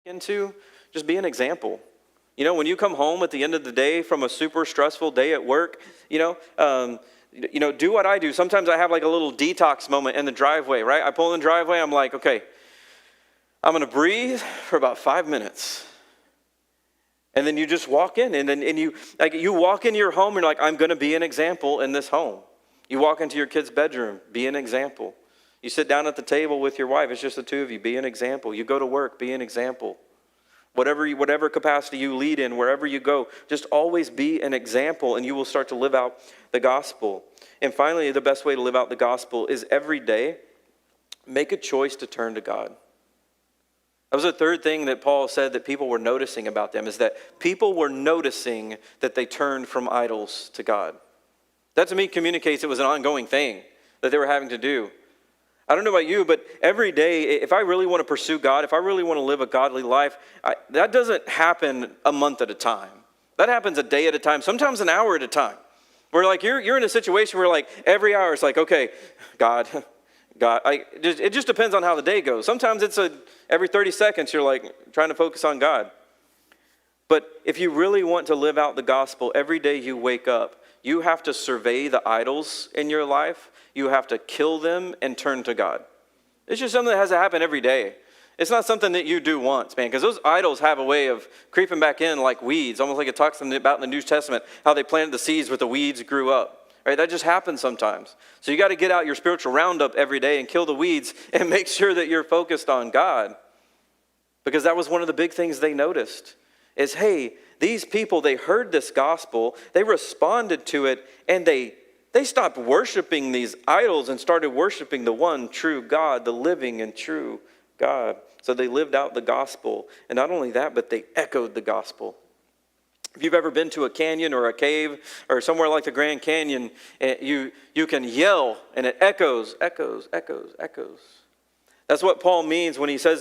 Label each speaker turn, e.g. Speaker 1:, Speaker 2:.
Speaker 1: into, just be an example. You know, when you come home at the end of the day from a super stressful day at work, do what I do. Sometimes I have like a little detox moment in the driveway, right? I pull in the driveway, I'm like, okay, I'm going to breathe for about 5 minutes. And then you just walk in, and you walk into your home, and you're like, I'm going to be an example in this home. You walk into your kid's bedroom, be an example. You sit down at the table with your wife, it's just the two of you, be an example. You go to work, be an example. Whatever capacity you lead in, wherever you go, just always be an example, and you will start to live out the gospel. And finally, the best way to live out the gospel is every day, make a choice to turn to God. That was the third thing that Paul said that people were noticing about them, is that people were noticing that they turned from idols to God. That to me communicates it was an ongoing thing that they were having to do. I don't know about you, but every day, if I really want to pursue God, if I really want to live a godly life, that doesn't happen a month at a time. That happens a day at a time, sometimes an hour at a time. Where like you're in a situation where like every hour it's like, okay, God, it just depends on how the day goes. Sometimes it's every 30 seconds you're like trying to focus on God. But if you really want to live out the gospel, every day you wake up, you have to survey the idols in your life. You have to kill them and turn to God. It's just something that has to happen every day. It's not something that you do once, man, because those idols have a way of creeping back in like weeds, almost like it talks about in the New Testament, how they planted the seeds but the weeds grew up. Right? That just happens sometimes. So you got to get out your spiritual roundup every day and kill the weeds and make sure that you're focused on God. Because that was one of the big things they noticed is, hey, these people, they heard this gospel, they responded to it, and they stopped worshiping these idols and started worshiping the one true God, the living and true God. So they lived out the gospel. And not only that, but they echoed the gospel. If you've ever been to a canyon or a cave or somewhere like the Grand Canyon, you can yell and it echoes, echoes, echoes, echoes. That's what Paul means when he says